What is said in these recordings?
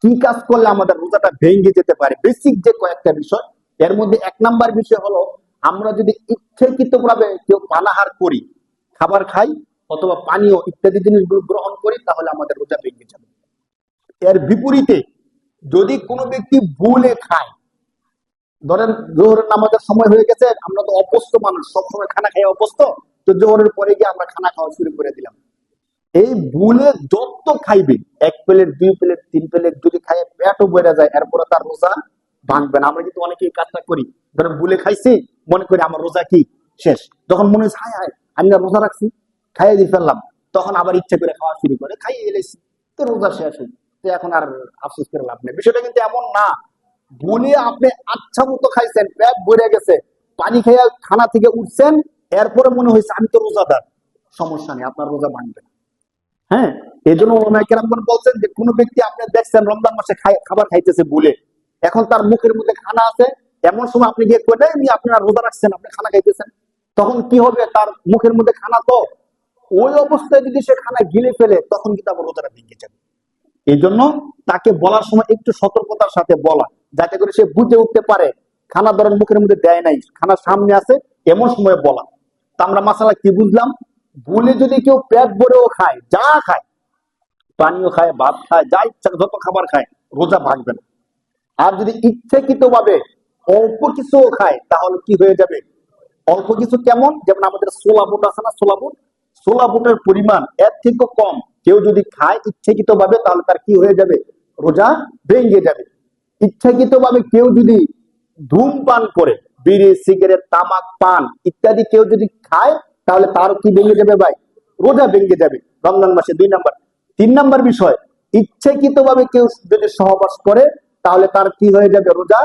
কি কাজ করলে আমাদের রোজাটা ভেঙে যেতে পারে, বেসিক যে কয়েকটা বিষয়। এর মধ্যে 1 নাম্বার বিষয় হলো, আমরা যদি ইচ্ছাকৃতভাবে কেউ পানাহার করি, খাবার খাই অথবা পানীয় ইত্যাদি জিনিসগুলো গ্রহণ করি, তাহলে আমাদের রোজা ভেঙে যাবে। এর বিপরীতে যদি কোনো ব্যক্তি ভুলে খায়, ধরেন জোহরের নামাজের সময় হয়ে গেছে, আমরা তো অভ্যস্ত মানুষ, সবসময় খানা খাই অভ্যস্ত, তো জোহরের পরে গিয়ে আমরা খানা খাওয়া শুরু করে দিলাম। এই ভুলে যত খাইবে, 1 প্লেট 2 প্লেট 3 প্লেট যদি খায় পেটও বেড়ে যায়, এরপরে তার রোজা ভাঙবে না। আমরা কিন্তু অনেকেই কাজটা করি, ধরেন ভুলে খাইছি, মনে করি আমার রোজা কি শেষ। যখন মনে হচ্ছে হায় হায় আমি না রোজা রাখছি, খাইয়ে দিয়ে ফেললাম, তখন আবার ইচ্ছে করে খাওয়া শুরু করে, খাইয়ে এলেছি, তো রোজা শেষ হই, তো এখন আর আফসোস করে লাভ নেই। বিষয়টা কিন্তু এমন না। ভুলে আপনি আচ্ছা মতো খাইছেন, পেট ভরে গেছে, পানি খেয়ে খানা থেকে উঠছেন, এরপরে মনে হয়েছে আমি তো রোজাদার, সমস্যা নেই, আপনার রোজা ভাঙবে না। হ্যাঁ, এই জন্য ওলামায়ে বলছেন যে কোন ব্যক্তি আপনি দেখছেন রমজান মাসে খাবার খাইতেছে ভুলে, এখন তার মুখের মধ্যে খানা আছে, এমন সময় আপনি গিয়ে কয়ে দেন আপনারা রোজা রাখছেন, আপনি খানা খাইতেছেন, তখন কি হবে, তার মুখের মধ্যে খানা, তো ওই অবস্থায় যদি সে খানা গিলে ফেলে, তখন কিন্তু আবার রোজাটা ভেঙে যাবে। এই জন্য তাকে বলার সময় একটু সতর্কতার সাথে বলা, যাতে করে সে বুঝে উঠতে পারে খানা ধরেন মুখের মধ্যে দেয় নাই, খানা সামনে আছে, এমন সময় বলা। তা আমরা মাসালা কি বুঝলাম, ভুলে যদি কেউ পেট ভরেও খায়, যা খায়, পানীয় খায়, ভাত খায়, যা ইচ্ছা যত খাবার খায়, রোজা ভাঙবে না। আর যদি ইচ্ছাকৃত ভাবে অল্প কিছু খায়, তাহলে কি হয়ে যাবে, অল্প কিছু কেমন, যেমন আমাদের ছোলা বুট আছে না, ছোলা বুটের পরিমাণ এর থেকে কম কেউ যদি খায় ইচ্ছাকৃত ভাবে, তাহলে তার কি হয়ে যাবে, রোজা ভেঙে যাবে। ইচ্ছাকৃত ভাবে কেউ যদি ধূমপান করে, বিড়ি সিগারেট তামাক পান ইত্যাদি কেউ যদি খায়, তাহলে তার কি ভেঙে যাবে ভাই, রোজা ভেঙে যাবে রমজান মাসে। 2 নাম্বার। 3 নাম্বার বিষয়, ইচ্ছাকৃত ভাবে কেউ যদি সহবাস করে, তাহলে তার কি হয়ে যাবে, রোজা,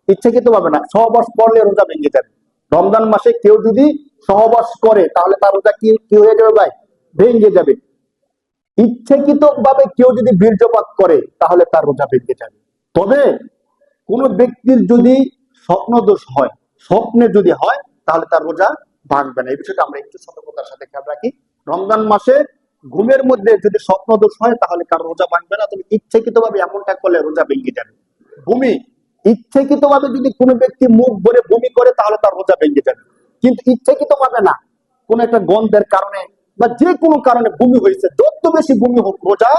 ইচ্ছাকৃত ভাবে না, সহবাস করলে রোজা ভেঙে যাবে। রমজান মাসে কেউ যদি সহবাস করে, তাহলে তার রোজা কি হয়ে যাবে ভাই, ভেঙে যাবে। ইচ্ছাকৃত ভাবে কেউ যদি বীর্যপাত করে, তাহলে তার রোজা ভেঙে যাবে। তবে কোন ব্যক্তির যদি স্বপ্ন দোষ হয়, স্বপ্নে যদি হয়, তাহলে তার রোজা ভাঙবে না। এই বিষয়টা আমরা একটু সতর্কতার সাথে খেয়াল রাখি। রমজান মাসে ঘুমের মধ্যে যদি স্বপ্ন দোষ হয়, তাহলে কার রোজা ভাঙবে না, তবে ইচ্ছাকৃত ভাবে এমনটা করলে রোজা ভেঙে যাবে। বমি, ইচ্ছাকৃত ভাবে যদি কোনো ব্যক্তি মুখ ভরে বমি করে, তাহলে তার রোজা ভেঙে যাবে। কিন্তু ইচ্ছাকৃত ভাবে না, কোন একটা গন্ধের কারণে বা যে কোনো কারণে বমি হয়েছে, যত বেশি বমি হোক, রোজা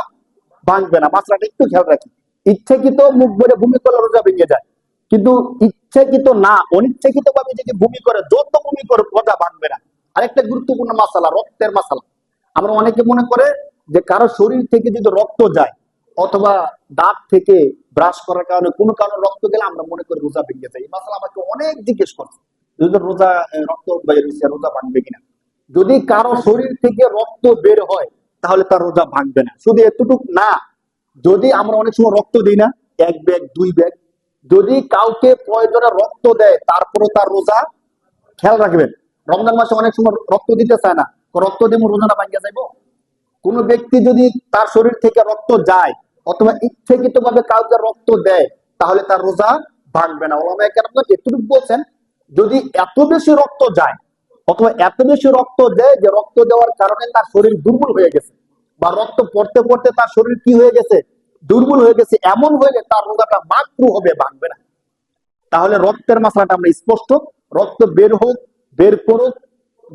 ভাঙবে না। মাত্রাটা একটু খেয়াল রাখি। ইচ্ছাকৃত মুখ ভরে বমি করলে রোজা ভেঙে যায়, কিন্তু ইচ্ছাকৃত না, অনিচ্ছাকৃত ভাবে যদি বমি করে, যত বমি করে, রোজা ভাঙবে না। আরেকটা গুরুত্বপূর্ণ মাসালা, রক্তের মাসালা। আমরা অনেকে মনে করে যে কারো শরীর থেকে যদি রক্ত যায়, অথবা দাঁত থেকে ব্রাশ করার কারণে কোনো কারণে রক্ত গেলে আমরা মনে করি রোজা ভেঙে যায়। এই মাসালা আমাকে অনেক জিজ্ঞেস করছে, যদি রোজা রক্ত রোজা ভাঙবে কিনা। যদি কারো শরীর থেকে রক্ত বের হয়, তাহলে তার রোজা ভাঙবে না। শুধু এতটুকু না, যদি আমরা অনেক সময় রক্ত দিই না, 1 ব্যাগ 2 ব্যাগ, যদি কাউকে প্রয়োজনে রক্ত দেয়, তারপরে তার রোজা, খেয়াল রাখবেন, রমজান মাসে অনেক সময় রক্ত দিতে চায় না, রক্ত দিয়ে রোজাটা ভাঙিয়া যাইব। কোন ব্যক্তি যদি তার শরীর থেকে রক্ত যায়, অথবা ইচ্ছাকৃত ভাবে কাউকে রক্ত দেয়, তাহলে তার রোজা ভাঙবে না। ওলামায়ে কেরাম এতটুকু বলছেন, যদি এত বেশি রক্ত যায়, অথবা এত বেশি রক্ত দেয় যে রক্ত দেওয়ার কারণে তার শরীর দুর্বল হয়ে গেছে, বা রক্ত পড়তে পড়তে তার শরীর কি হয়ে গেছে, দুর্বল হয়ে গেছে, এমন হয়ে গেছে তার রোজাটা মাকরু হবে, ভাঙবে না। তাহলে রক্তের মাসলাটা আমরা স্পষ্ট, রক্ত বের হোক, বের করুক,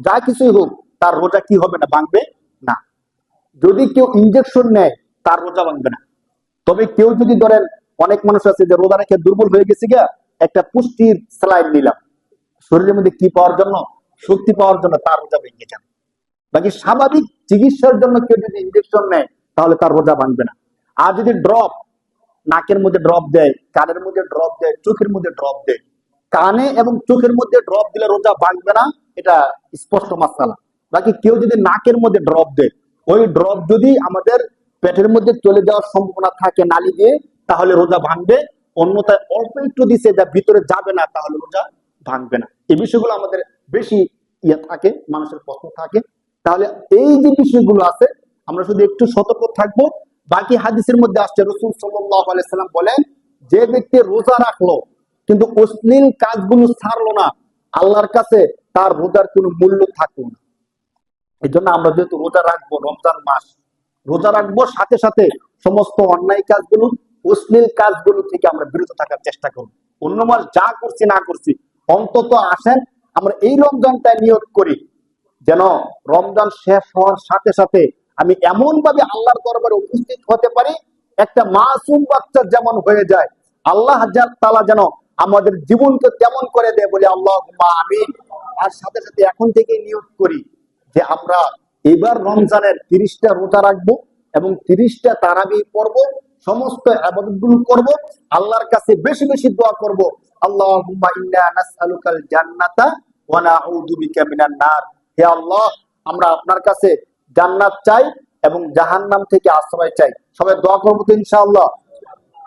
যা কিছুই হোক, তার রোজা কি হবে না, ভাঙবে না। যদি কেউ ইনজেকশন নেয়, তার রোজা ভাঙবে না। তবে কেউ যদি ধরেন, অনেক মানুষ আছে যে রোজা রেখে দুর্বল হয়ে গেছে গিয়া, একটা পুষ্টির স্যালাইন নিলাম শরীরের মধ্যে কি পাওয়ার জন্য, শক্তি পাওয়ার জন্য, তার রোজা ভেঙে যাবে। বাকি স্বাভাবিক চিকিৎসার জন্য কেউ যদি ইনজেকশন নেয়, তাহলে তার রোজা ভাঙবে না। আর যদি ড্রপ, নাকের মধ্যে ড্রপ দেয়, কানের মধ্যে ড্রপ দেয়, চোখের মধ্যে ড্রপ দেয়, কানে এবং চোখের মধ্যে ড্রপ দিলে রোজা ভাঙবে না, এটা স্পষ্ট মাসালা। বাকি কেউ যদি নাকের মধ্যে ড্রপ দেয়, ওই ড্রপ যদি আমাদের পেটের মধ্যে চলে যাওয়ার সম্ভাবনা থাকে নালী দিয়ে, তাহলে রোজা ভাঙবে। অন্যথায় অল্প একটু দিছে, যা ভিতরে যাবে না, তাহলে রোজা ভাঙবে না। এই বিষয়গুলো আমাদের বেশি থাকে, মানুষের প্রশ্ন থাকে। তাহলে এই যে বিষয়গুলো আছে, আমরা শুধু একটু সতর্ক থাকবো। বাকি হাদিসের মধ্যে আসছে, রাসূল সাল্লাল্লাহু আলাইহি সাল্লাম বলেন, যে ব্যক্তি রোজা রাখলো কিন্তু অশ্লীল কাজগুলো ছাড়লো না, আল্লাহর কাছে তার রোজার কোনো মূল্য থাকলো না। এই জন্য আমরা যেহেতু রোজা রাখবো, রমজান মাস রোজা রাখবো, সাথে সাথে সমস্ত অন্যায় কাজগুলো, অশ্লীল কাজগুলো থেকে আমরা বিরত থাকার চেষ্টা করব। অন্য মাস যা করছি না করছি, অন্তত আসেন আমরা এই রমজানটা নিয়োগ করি যেন রমজান শেষ হওয়ার সাথে সাথে আমি এমন ভাবে আল্লাহর দরবারে উপস্থিত হতে পারি, একটা মাসুম বাচ্চা যেমন হয়ে যায়, আল্লাহ তাআলা যেন আমাদের জীবনকে তেমন করে দেয়, বলি আল্লাহুম্মা আমিন। আর সাথে সাথে এখন থেকে নিয়োগ করি যে আমরা এবার রমজানের 30টা রোজা রাখবো এবং 30টা তারাবি পড়বো, সমস্ত ইবাদত গুলো করবো, আল্লাহর কাছে বেশি বেশি দোয়া করব, আল্লাহুম্মা ইন্না নাসআলুকাল জান্নাতা ওয়া নাউযু বিকা মিনান নার। হে আল্লাহ, আমরা আপনার কাছে জান্নাত চাই এবং জাহান্নাম থেকে আশ্রয় চাই। সবাই দোয়া করবো তো ইনশাআল্লাহ।